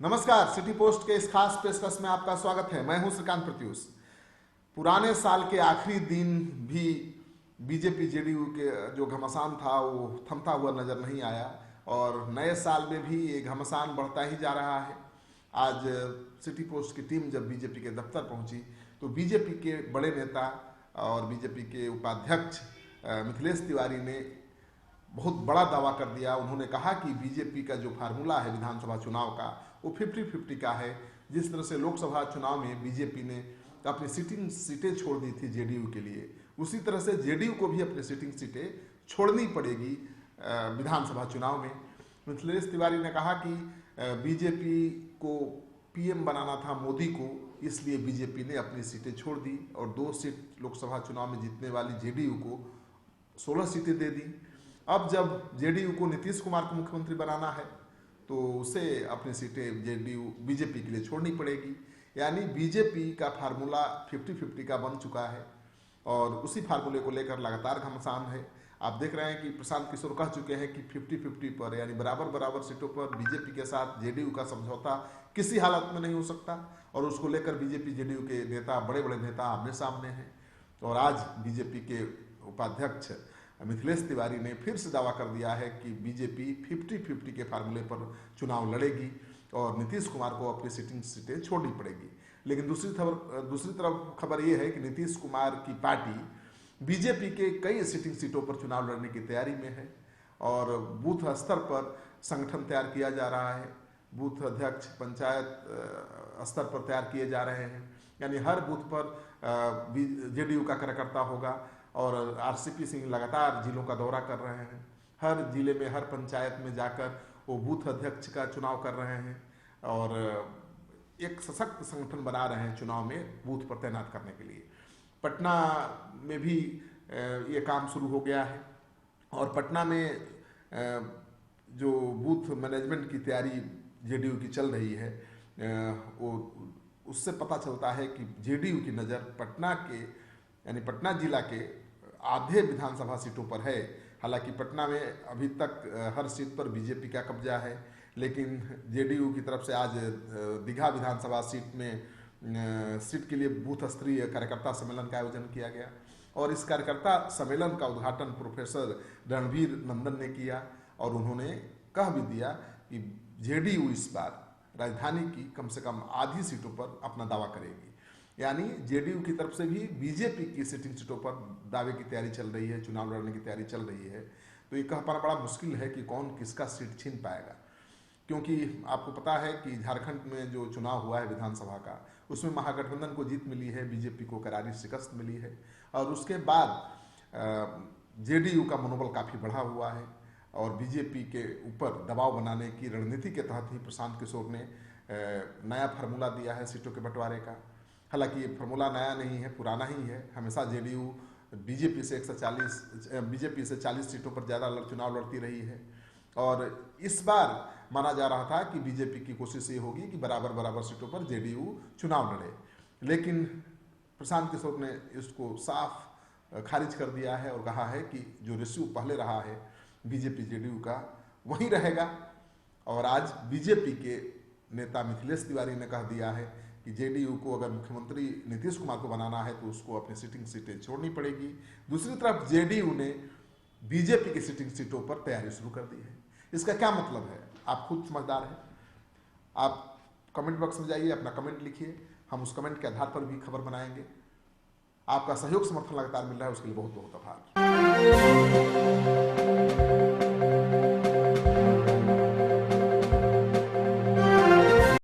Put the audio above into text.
नमस्कार, city post के इस खास पेशकश में आपका स्वागत है। मैं हूं श्रीकांत प्रत्यूष। पुराने साल के आखिरी दिन भी बीजेपी जेडीयू के जो घमासान था वो थमता हुआ नजर नहीं आया और नए साल में भी ये घमासान बढ़ता ही जा रहा है। आज सिटी पोस्ट की टीम जब बीजेपी के दफ्तर पहुंची तो बीजेपी के बड़े नेता और बीजेपी के उपाध्यक्ष मिथिलेश तिवारी ने बहुत बड़ा दावा कर दिया। उन्होंने कहा कि बीजेपी का जो फार्मूला है विधानसभा चुनाव का वो 50-50 का है। जिस तरह से लोकसभा चुनाव में बीजेपी ने अपनी सिटिंग सीटें छोड़ दी थी जेडीयू के लिए, उसी तरह से जेडीयू को भी अपनी सिटिंग सीटें छोड़नी पड़ेगी विधानसभा चुनाव में। मिथिलेश तिवारी ने कहा कि बीजेपी को पीएम बनाना था मोदी को, इसलिए बीजेपी ने अपनी सीटें छोड़ दी और 2 सीट लोकसभा चुनाव में जीतने वाली जेडीयू को 16 सीटें दे दी। अब जब जेडीयू को नीतीश कुमार को मुख्यमंत्री बनाना है तो उसे अपनी सीटें जेडीयू बीजेपी के लिए छोड़नी पड़ेगी। यानी बीजेपी का फार्मूला 50-50 का बन चुका है और उसी फार्मूले को लेकर लगातार घमासान है। आप देख रहे हैं कि प्रशांत किशोर कह चुके हैं कि 50-50 पर यानी बराबर सीटों पर बीजेपी के साथ जेडीयू का समझौता किसी हालत में नहीं हो सकता और उसको लेकर बीजेपी जेडीयू के नेता बड़े नेता आमने सामने हैं। और आज बीजेपी के उपाध्यक्ष मिथिलेश तिवारी ने फिर से दावा कर दिया है कि बीजेपी 50-50 के फार्मूले पर चुनाव लड़ेगी और नीतीश कुमार को अपनी सिटिंग सीटें छोड़नी पड़ेगी। लेकिन दूसरी तरफ खबर यह है कि नीतीश कुमार की पार्टी बीजेपी के कई सिटिंग सीटों पर चुनाव लड़ने की तैयारी में है और बूथ स्तर पर संगठन तैयार किया जा रहा है। बूथ अध्यक्ष पंचायत स्तर पर तैयार किए जा रहे हैं। यानी हर बूथ पर जेडीयू का कार्यकर्ता होगा और आरसीपी सिंह लगातार जिलों का दौरा कर रहे हैं। हर जिले में हर पंचायत में जाकर वो बूथ अध्यक्ष का चुनाव कर रहे हैं और एक सशक्त संगठन बना रहे हैं चुनाव में बूथ पर तैनात करने के लिए। पटना में भी ये काम शुरू हो गया है और पटना में जो बूथ मैनेजमेंट की तैयारी जेडीयू की चल रही है वो उससे पता चलता है कि जेडीयू की नज़र पटना के यानी पटना जिला के आधे विधानसभा सीटों पर है। हालांकि पटना में अभी तक हर सीट पर बीजेपी का कब्जा है, लेकिन जेडीयू की तरफ से आज दीघा विधानसभा सीट के लिए बूथ स्तरीय कार्यकर्ता सम्मेलन का आयोजन किया गया और इस कार्यकर्ता सम्मेलन का उद्घाटन प्रोफेसर रणवीर नंदन ने किया और उन्होंने कह भी दिया कि जेडीयू इस बार राजधानी की कम से कम आधी सीटों पर अपना दावा करेगी। यानी जेडीयू की तरफ से भी बीजेपी की सिटिंग सीटों पर दावे की तैयारी चल रही है, चुनाव लड़ने की तैयारी चल रही है। तो ये कह पाना बड़ा मुश्किल है कि कौन किसका सीट छीन पाएगा, क्योंकि आपको पता है कि झारखंड में जो चुनाव हुआ है विधानसभा का उसमें महागठबंधन को जीत मिली है, बीजेपी को करारी शिकस्त मिली है और उसके बाद जेडीयू का मनोबल काफ़ी बढ़ा हुआ है और बीजेपी के ऊपर दबाव बनाने की रणनीति के तहत ही प्रशांत किशोर ने नया फार्मूला दिया है सीटों के बंटवारे का। हालांकि ये फार्मूला नया नहीं है, पुराना ही है। हमेशा जेडीयू बीजेपी से 40 सीटों पर ज़्यादा चुनाव लड़ती रही है और इस बार माना जा रहा था कि बीजेपी की कोशिश ये होगी कि बराबर सीटों पर जेडीयू चुनाव लड़े, लेकिन प्रशांत किशोर ने इसको साफ खारिज कर दिया है और कहा है कि जो रेशियो पहले रहा है बीजेपी जेडीयू का वही रहेगा। और आज बीजेपी के नेता मिथिलेश तिवारी ने कह दिया है कि जेडीयू को अगर मुख्यमंत्री नीतीश कुमार को बनाना है तो उसको अपनी सिटिंग सीटें छोड़नी पड़ेगी। दूसरी तरफ जेडीयू ने बीजेपी की सिटिंग सीटों पर तैयारी शुरू कर दी है। इसका क्या मतलब है आप खुद समझदार हैं। आप कमेंट बॉक्स में जाइए, अपना कमेंट लिखिए, हम उस कमेंट के आधार पर भी खबर बनाएंगे। आपका सहयोग समर्थन लगातार मिल रहा है, उसके लिए बहुत बहुत आभार।